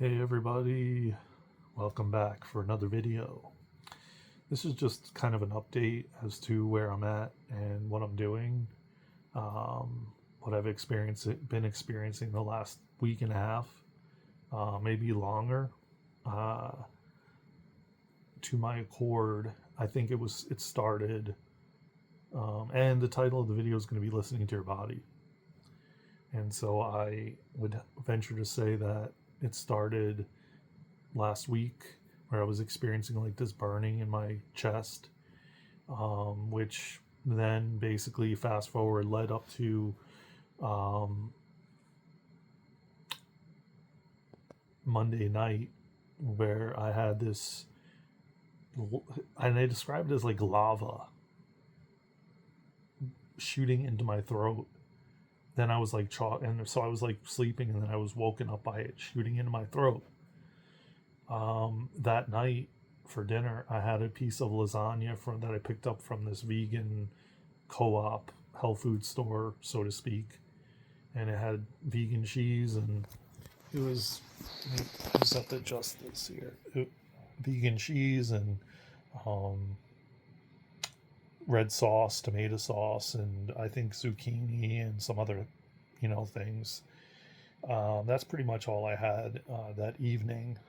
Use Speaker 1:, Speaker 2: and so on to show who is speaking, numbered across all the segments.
Speaker 1: Hey everybody, welcome back for another video. This is just kind of an update as to where I'm at and what I'm doing, what I've been experiencing the last week and a half, maybe longer. Uh, to my accord, I think it started, and the title of the video is going to be Listening to Your Body. And so I would venture to say that it started last week where I was experiencing like this burning in my chest, which then basically fast forward led up to Monday night where I had this, and I described it as like lava shooting into my throat. Then I was like and so I was like sleeping, and then I was woken up by it shooting into my throat. That night for dinner, I had a piece of lasagna that I picked up from this vegan co-op health food store, so to speak, and it had vegan cheese, and it was, I just have to adjust this here. Vegan cheese and red sauce, tomato sauce, and I think zucchini and some other, things. That's pretty much all I had that evening.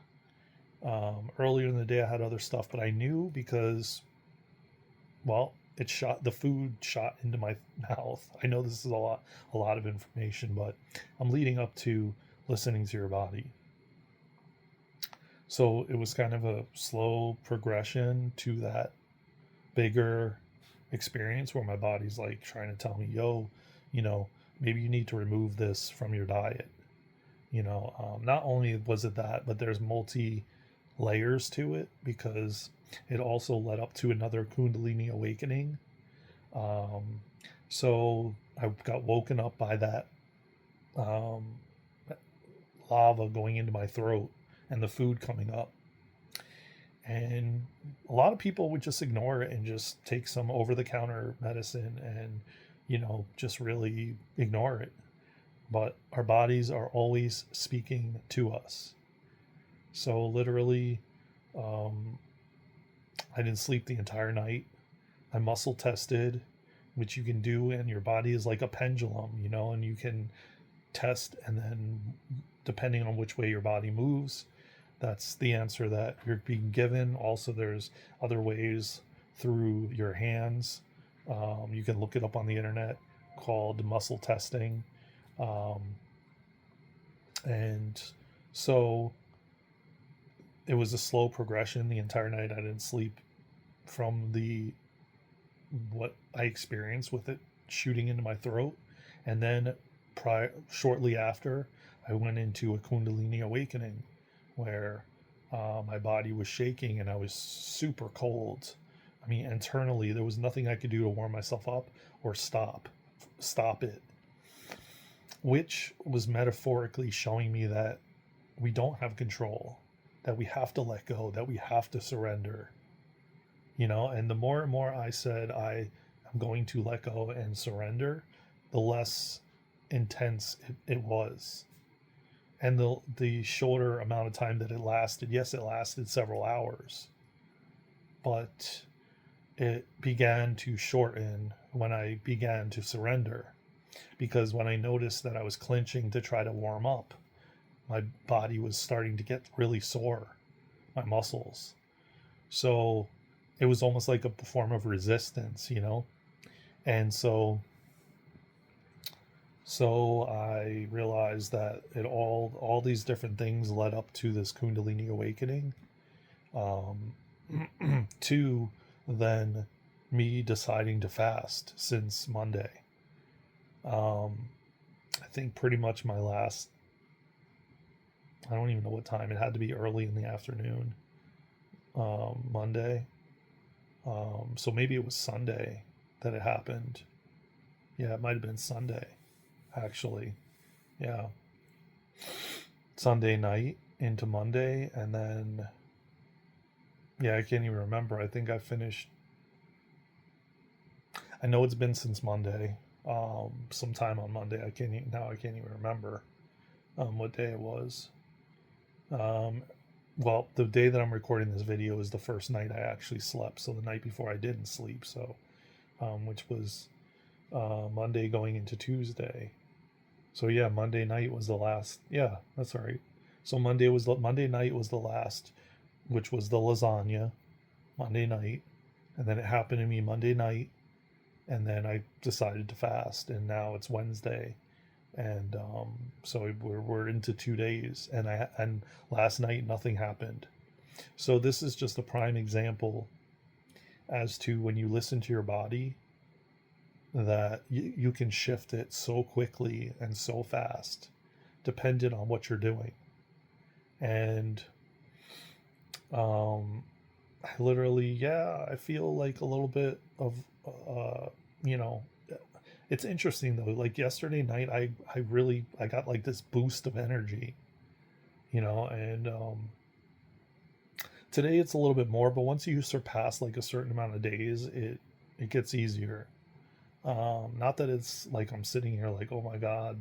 Speaker 1: Earlier in the day, I had other stuff, but I knew because, well, the food shot into my mouth. I know this is a lot of information, but I'm leading up to listening to your body. So it was kind of a slow progression to that bigger experience where my body's like trying to tell me, yo, maybe you need to remove this from your diet. Not only was it that, but there's multi layers to it because it also led up to another Kundalini awakening. So I got woken up by that lava going into my throat and the food coming up. And a lot of people would just ignore it and just take some over-the-counter medicine and, just really ignore it. But our bodies are always speaking to us. So literally, I didn't sleep the entire night. I muscle tested, which you can do, and your body is like a pendulum, and you can test, and then depending on which way your body moves, that's the answer that you're being given. Also, there's other ways through your hands. You can look it up on the internet called muscle testing. And so it was a slow progression the entire night. I didn't sleep from what I experienced with it shooting into my throat. And then shortly after, I went into a Kundalini awakening where my body was shaking and I was super cold. I mean, internally, there was nothing I could do to warm myself up or stop it, which was metaphorically showing me that we don't have control, that we have to let go, that we have to surrender, and the more and more I said I am going to let go and surrender, the less intense it was. And the shorter amount of time that it lasted, yes, it lasted several hours, but it began to shorten when I began to surrender. Because when I noticed that I was clenching to try to warm up, my body was starting to get really sore, my muscles. So it was almost like a form of resistance, And so I realized that all these different things led up to this Kundalini awakening, to then me deciding to fast since Monday. I think pretty much I don't even know what time. It had to be early in the afternoon, Monday. So maybe it was Sunday that it happened. Yeah, it might have been Sunday, actually. Yeah. Sunday night into Monday, and then, yeah, I can't even remember. I think I finished. I know it's been since Monday. Sometime on Monday. I can't even remember what day it was. Well, the day that I'm recording this video is the first night I actually slept. So the night before I didn't sleep. So, which was Monday going into Tuesday. So yeah, Monday night was the last. Yeah, that's all right. So Monday night was the last, which was the lasagna Monday night, and then it happened to me Monday night, and then I decided to fast, and now it's Wednesday, and so we're into 2 days, and last night nothing happened. So this is just a prime example as to when you listen to your body, that you can shift it so quickly and so fast, dependent on what you're doing. And I literally, yeah, I feel like a little bit of, you know, it's interesting though. Like yesterday night, I got like this boost of energy, and today it's a little bit more. But once you surpass like a certain amount of days, it gets easier. Not that it's like I'm sitting here like, oh my god,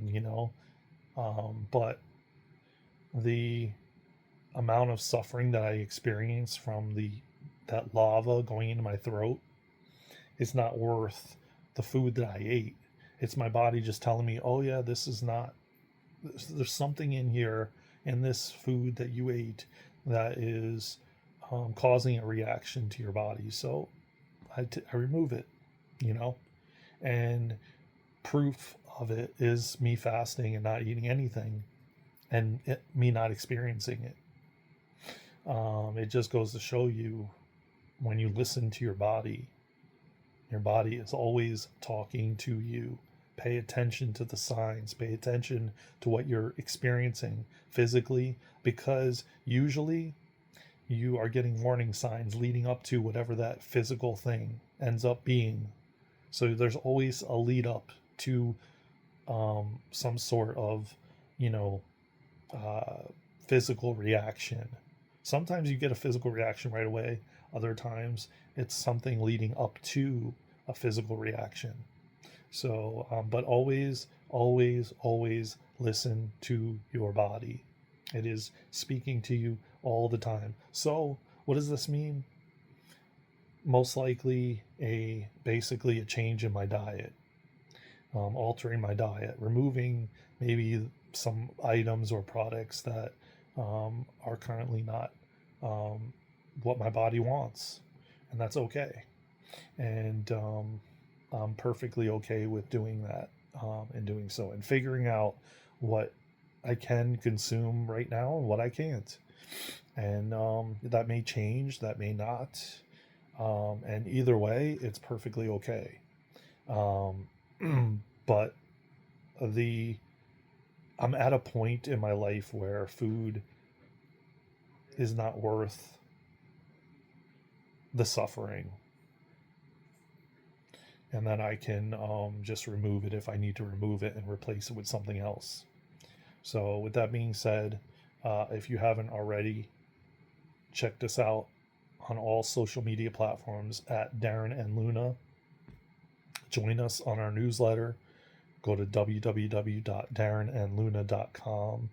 Speaker 1: but the amount of suffering that I experience from that lava going into my throat is not worth the food that I ate. It's my body just telling me, oh yeah, this is not, there's something in here in this food that you ate that is causing a reaction to your body. So I remove it, you know, and proof of it is me fasting and not eating anything, and me not experiencing it. It just goes to show you, when you listen to your body is always talking to you. Pay attention to the signs, pay attention to what you're experiencing physically, because usually you are getting warning signs leading up to whatever that physical thing ends up being. So there's always a lead up to some sort of, you know, uh, physical reaction. Sometimes you get a physical reaction right away. Other times it's something leading up to a physical reaction. So, but always, always, always listen to your body. It is speaking to you all the time. So, what does this mean? Most likely basically a change in my diet, altering my diet, removing maybe some items or products that are currently not what my body wants, and that's okay. And I'm perfectly okay with doing that, and doing so, and figuring out what I can consume right now and what I can't. And that may change, that may not. And either way, it's perfectly okay. But I'm at a point in my life where food is not worth the suffering, and then I can just remove it if I need to remove it and replace it with something else. So with that being said, if you haven't already, check this out on all social media platforms at Daren and Luna. Join us on our newsletter. Go to www.darenandluna.com.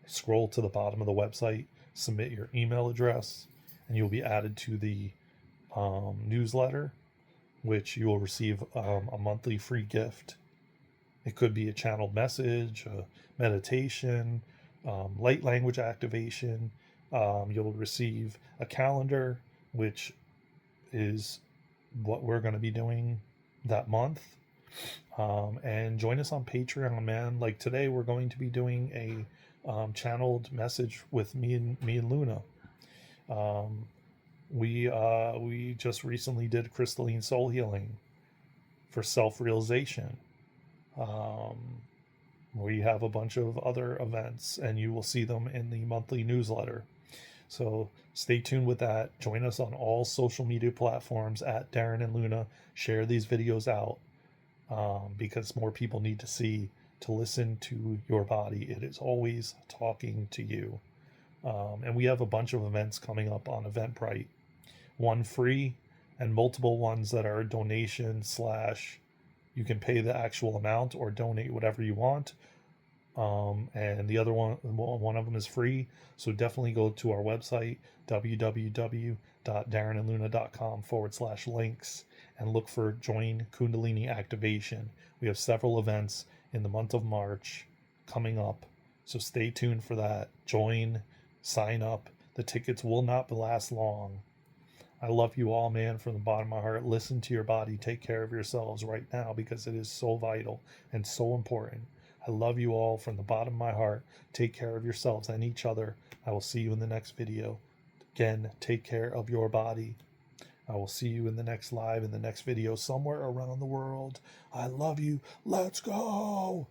Speaker 1: Scroll to the bottom of the website, submit your email address, and you'll be added to the newsletter, which you will receive a monthly free gift. It could be a channeled message, a meditation, light language activation. You'll receive a calendar, which is what we're going to be doing that month. And join us on Patreon, man. Like today, we're going to be doing a channeled message with me and Luna. We just recently did Crystalline Soul Healing for self-realization. We have a bunch of other events, and you will see them in the monthly newsletter. So stay tuned with that. Join us on all social media platforms at Daren and Luna. Share these videos out, because more people need to listen to your body. It is always talking to you. And we have a bunch of events coming up on Eventbrite. One free and multiple ones that are donation / you can pay the actual amount or donate whatever you want. And the other one of them is free. So definitely go to our website, www.darenandluna.com/links, and look for Join Kundalini Activation. We have several events in the month of March coming up. So stay tuned for that. Join, sign up. The tickets will not last long. I love you all, man, from the bottom of my heart. Listen to your body. Take care of yourselves right now because it is so vital and so important. I love you all from the bottom of my heart. Take care of yourselves and each other. I will see you in the next video. Again, take care of your body. I will see you in the next live, in the next video, somewhere around the world. I love you. Let's go.